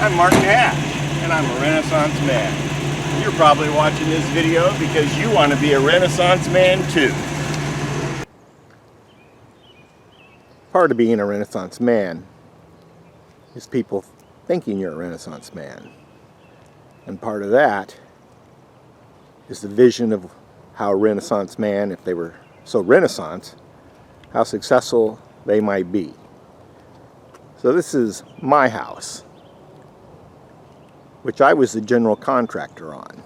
I'm Martin Hatch, and I'm a Renaissance man. You're probably watching this video because you want to be a Renaissance man too. Part of being a Renaissance man is people thinking you're a Renaissance man. And part of that is the vision of how a Renaissance man, if they were so Renaissance, how successful they might be. So this is my house, which I was the general contractor on.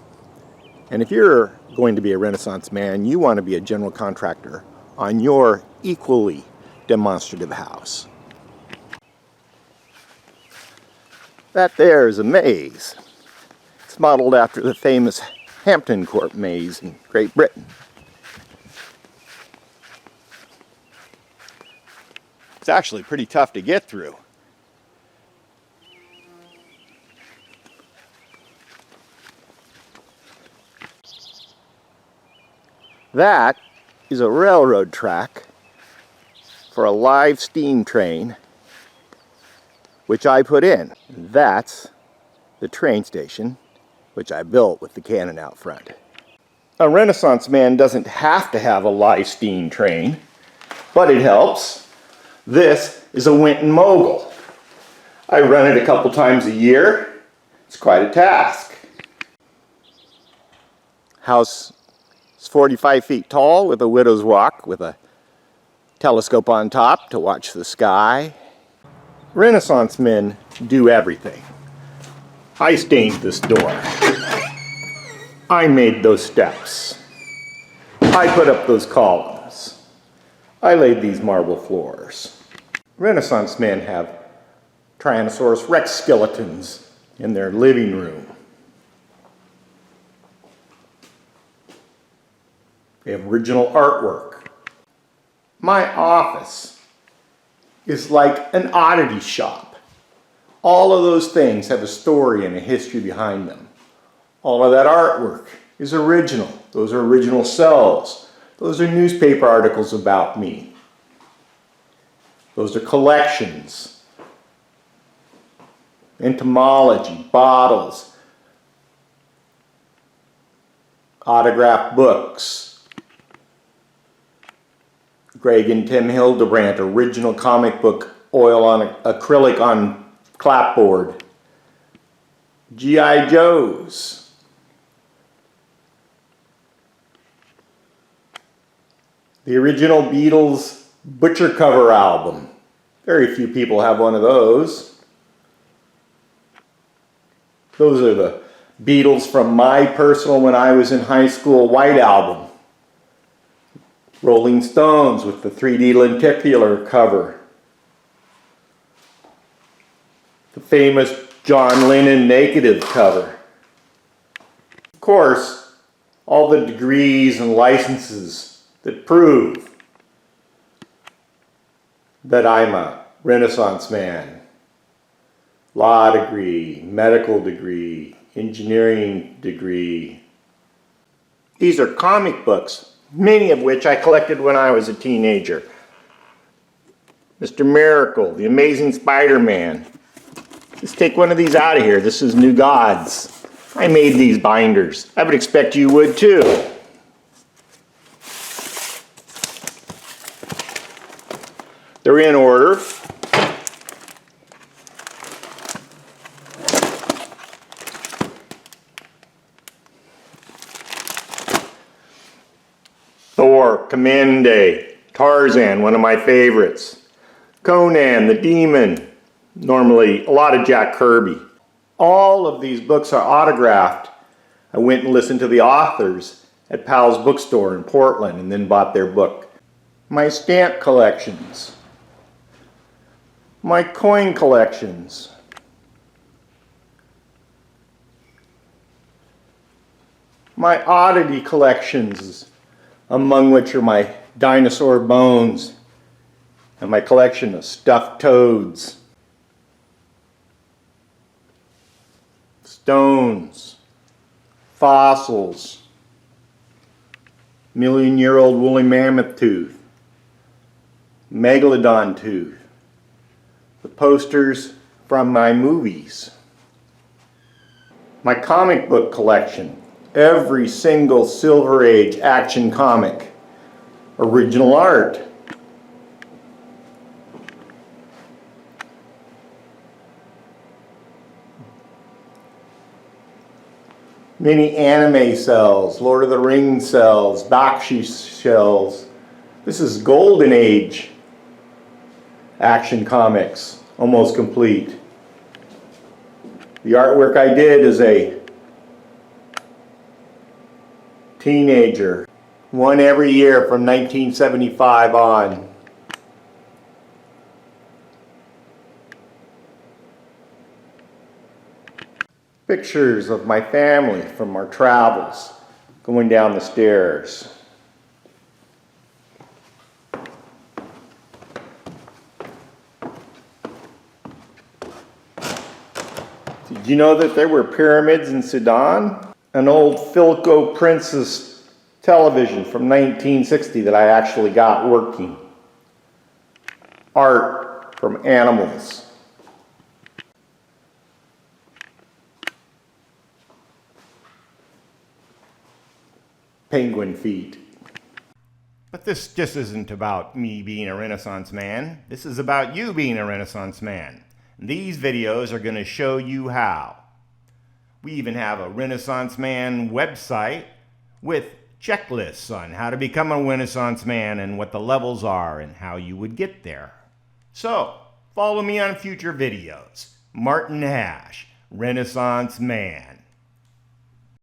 And if you're going to be a Renaissance man, you want to be a general contractor on your equally demonstrative house. That there is a maze. It's modeled after the famous Hampton Court maze in Great Britain. It's actually pretty tough to get through. That is a railroad track for a live steam train, which I put in. That's the train station, which I built with the cannon out front. A Renaissance man doesn't have to have a live steam train, but it helps. This is a Winton Mogul. I run it a couple times a year. It's quite a task. House is 45 feet tall with a widow's walk with a telescope on top to watch the sky. Renaissance men do everything. I stained this door. I made those steps. I put up those columns. I laid these marble floors. Renaissance men have Tyrannosaurus Rex skeletons in their living room. They have original artwork. My office is like an oddity shop. All of those things have a story and a history behind them. All of that artwork is original. Those are original cells. Those are newspaper articles about me. Those are collections, entomology, bottles, autographed books, Greg and Tim Hildebrandt, original comic book oil on acrylic on clapboard, G.I. Joes, the original Beatles Butcher cover album. Very few people have one of those. Those are the Beatles from my personal when I was in high school white album. Rolling Stones with the 3D lenticular cover. The famous John Lennon negative cover. Of course, all the degrees and licenses that prove that I'm a Renaissance man. Law degree, medical degree, engineering degree. These are comic books, many of which I collected when I was a teenager. Mr. Miracle, The Amazing Spider-Man. Let's take one of these out of here. This is New Gods. I made these binders. I would expect you would too. They're in order. Thor, Command Day, Tarzan, one of my favorites. Conan, the Demon, normally a lot of Jack Kirby. All of these books are autographed. I went and listened to the authors at Powell's bookstore in Portland and then bought their book. My stamp collections. My coin collections. My oddity collections, among which are my dinosaur bones and my collection of stuffed toads, stones, fossils, million-year-old woolly mammoth tooth, megalodon tooth, the posters from my movies, My comic book collection. Every single Silver Age action comic. Original art. Many anime cells, Lord of the Rings cells, Bakshi shells. This is Golden Age action comics, almost complete. The artwork I did as a teenager, one every year from 1975 on. Pictures of my family from our travels, going down the stairs. Did you know that there were pyramids in Sudan? An old Philco Princess television from 1960 that I actually got working. Art from animals. Penguin feet. But this just isn't about me being a Renaissance man. This is about you being a Renaissance man. These videos are going to show you how. We even have a Renaissance Man website with checklists on how to become a Renaissance man and what the levels are and how you would get there. So, follow me on future videos. Martin Hash, Renaissance Man.